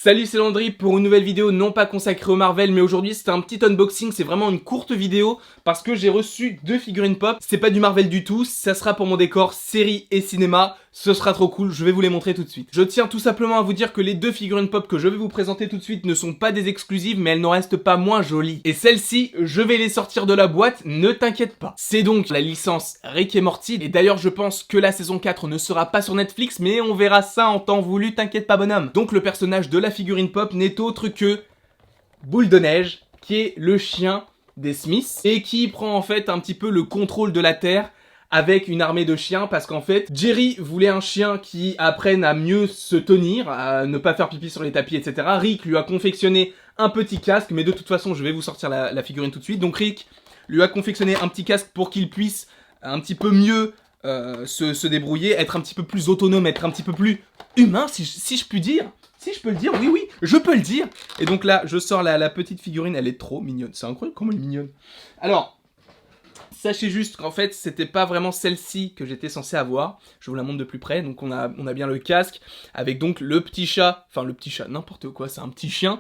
Salut, c'est Landry pour une nouvelle vidéo non pas consacrée au Marvel, mais aujourd'hui c'est un petit unboxing, c'est vraiment une courte vidéo parce que j'ai reçu deux figurines pop. C'est pas du Marvel du tout, ça sera pour mon décor série et cinéma, ce sera trop cool, je vais vous les montrer tout de suite. Je tiens tout simplement à vous dire que les deux figurines pop que je vais vous présenter tout de suite ne sont pas des exclusives, mais elles n'en restent pas moins jolies. Et celles-ci, je vais les sortir de la boîte, ne t'inquiète pas. C'est donc la licence Rick et Morty, et d'ailleurs je pense que la saison 4 ne sera pas sur Netflix, mais on verra ça en temps voulu, t'inquiète pas bonhomme. Donc le personnage de la figurine pop n'est autre que Boule de Neige, qui est le chien des Smiths, et qui prend en fait un petit peu le contrôle de la Terre avec une armée de chiens, parce qu'en fait, Jerry voulait un chien qui apprenne à mieux se tenir, à ne pas faire pipi sur les tapis, etc. Rick lui a confectionné un petit casque, mais de toute façon, je vais vous sortir la figurine tout de suite. Donc Rick lui a confectionné un petit casque pour qu'il puisse un petit peu mieux se débrouiller, être un petit peu plus autonome, être un petit peu plus humain, si je puis dire. Si je peux le dire, oui, je peux le dire. Et donc là, je sors la petite figurine, elle est trop mignonne. C'est incroyable comment elle est mignonne. Alors, sachez juste qu'en fait, c'était pas vraiment celle-ci que j'étais censé avoir. Je vous la montre de plus près. Donc on a bien le casque, avec donc le petit chat, enfin le petit chat, n'importe quoi, c'est un petit chien,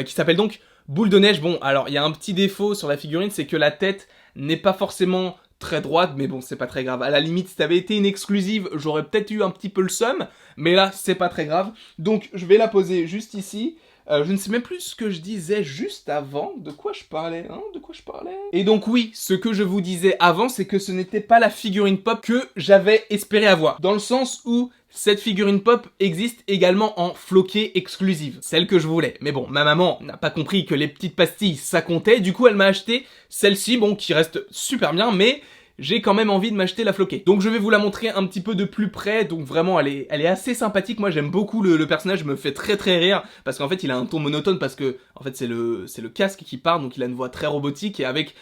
qui s'appelle donc Boule de Neige. Bon, alors il y a un petit défaut sur la figurine, c'est que la tête n'est pas forcément très droite, mais bon, c'est pas très grave. À la limite, si ça avait été une exclusive, j'aurais peut-être eu un petit peu le seum, mais là, c'est pas très grave. Donc, je vais la poser juste ici. Je ne sais même plus ce que je disais juste avant. De quoi je parlais, hein? De quoi je parlais? Et donc oui, ce que je vous disais avant, c'est que ce n'était pas la figurine pop que j'avais espéré avoir. Dans le sens où cette figurine pop existe également en floquée exclusive. Celle que je voulais. Mais bon, ma maman n'a pas compris que les petites pastilles, ça comptait. Du coup, elle m'a acheté celle-ci, bon, qui reste super bien, mais j'ai quand même envie de m'acheter la floquée. Donc je vais vous la montrer un petit peu de plus près, donc vraiment elle est assez sympathique. Moi j'aime beaucoup le personnage, me fait très rire, parce qu'en fait il a un ton monotone, parce que en fait c'est le casque qui parle, donc il a une voix très robotique, et avec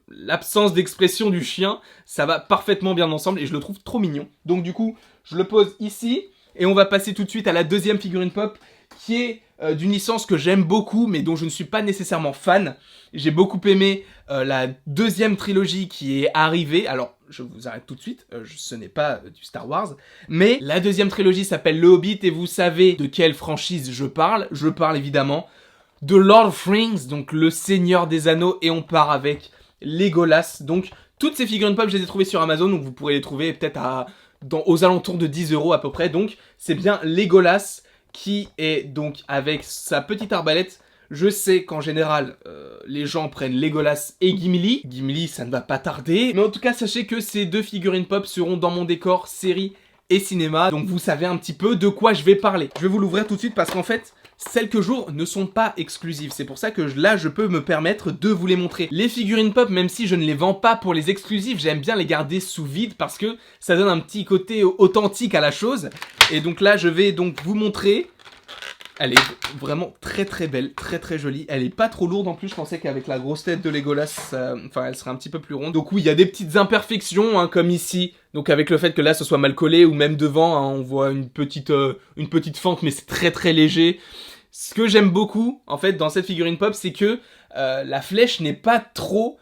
l'absence d'expression du chien, ça va parfaitement bien ensemble, et je le trouve trop mignon. Donc du coup, je le pose ici, et on va passer tout de suite à la deuxième figurine pop, qui est d'une licence que j'aime beaucoup, mais dont je ne suis pas nécessairement fan. J'ai beaucoup aimé la deuxième trilogie qui est arrivée. Alors, je vous arrête tout de suite, ce n'est pas du Star Wars, mais la deuxième trilogie s'appelle Le Hobbit, et vous savez de quelle franchise je parle. Je parle évidemment de Lord of the Rings, donc le Seigneur des Anneaux, et on part avec Legolas. Donc, toutes ces figurines pop, je les ai trouvées sur Amazon, donc vous pourrez les trouver peut-être aux alentours de 10 € à peu près. Donc, c'est bien Legolas qui est donc avec sa petite arbalète. Je sais qu'en général, les gens prennent Legolas et Gimli. Gimli, ça ne va pas tarder. Mais en tout cas, sachez que ces deux figurines pop seront dans mon décor série et cinéma. Donc vous savez un petit peu de quoi je vais parler. Je vais vous l'ouvrir tout de suite parce qu'en fait, celles que j'ouvre ne sont pas exclusives. C'est pour ça que là, je peux me permettre de vous les montrer. Les figurines pop, même si je ne les vends pas pour les exclusives, j'aime bien les garder sous vide parce que ça donne un petit côté authentique à la chose. Et donc là, je vais donc vous montrer. Elle est vraiment très belle, très jolie. Elle est pas trop lourde en plus, je pensais qu'avec la grosse tête de Legolas, elle serait un petit peu plus ronde. Donc oui, il y a des petites imperfections, hein, comme ici. Donc avec le fait que là, ce soit mal collé, ou même devant, hein, on voit une petite fente, mais c'est très léger. Ce que j'aime beaucoup, en fait, dans cette figurine pop, c'est que la flèche n'est pas trop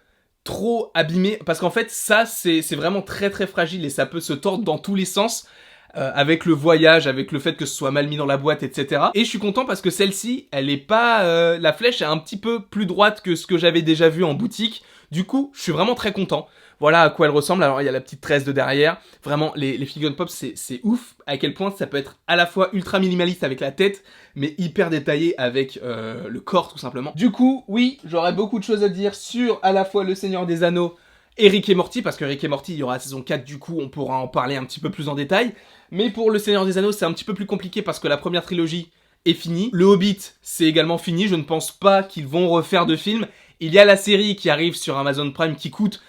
abîmée. Parce qu'en fait, ça, c'est vraiment très fragile, et ça peut se tordre dans tous les sens. Avec le voyage, avec le fait que ce soit mal mis dans la boîte, etc. Et je suis content parce que celle-ci, elle est pas... la flèche est un petit peu plus droite que ce que j'avais déjà vu en boutique. Du coup, je suis vraiment très content. Voilà à quoi elle ressemble. Alors, il y a la petite tresse de derrière. Vraiment, les figurines pop, c'est ouf. À quel point ça peut être à la fois ultra minimaliste avec la tête, mais hyper détaillé avec le corps, tout simplement. Du coup, oui, j'aurais beaucoup de choses à dire sur à la fois Le Seigneur des Anneaux et Rick et Morty, parce que Rick et Morty, il y aura la saison 4, du coup, on pourra en parler un petit peu plus en détail. Mais pour Le Seigneur des Anneaux, c'est un petit peu plus compliqué parce que la première trilogie est finie. Le Hobbit, c'est également fini. Je ne pense pas qu'ils vont refaire de film. Il y a la série qui arrive sur Amazon Prime qui coûte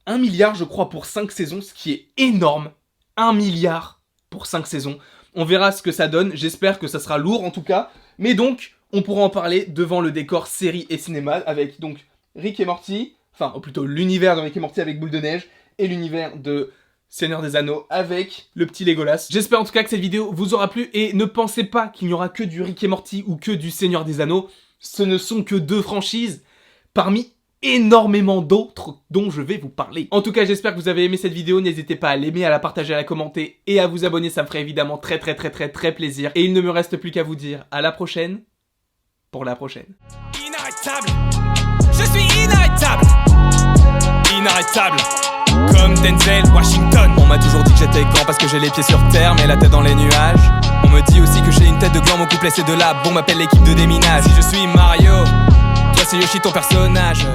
1 milliard, je crois, pour 5 saisons, ce qui est énorme. 1 milliard pour 5 saisons. On verra ce que ça donne. J'espère que ça sera lourd, en tout cas. Mais donc, on pourra en parler devant le décor série et cinéma avec donc Rick et Morty, enfin, ou plutôt l'univers de Rick et Morty avec Boule de Neige et l'univers de Seigneur des Anneaux avec le petit Legolas. J'espère en tout cas que cette vidéo vous aura plu, et ne pensez pas qu'il n'y aura que du Rick et Morty ou que du Seigneur des Anneaux. Ce ne sont que deux franchises parmi énormément d'autres dont je vais vous parler. En tout cas, j'espère que vous avez aimé cette vidéo. N'hésitez pas à l'aimer, à la partager, à la commenter et à vous abonner. Ça me ferait évidemment très plaisir. Et il ne me reste plus qu'à vous dire à la prochaine pour la prochaine. Inarrêtable, je suis inarrêtable. Inarrêtable, comme Denzel Washington. On m'a toujours dit que j'étais grand parce que j'ai les pieds sur terre mais la tête dans les nuages. On me dit aussi que j'ai une tête de gland, mon couplet c'est de la bombe, m'appelle l'équipe de déminage. Si je suis Mario, toi c'est Yoshi ton personnage.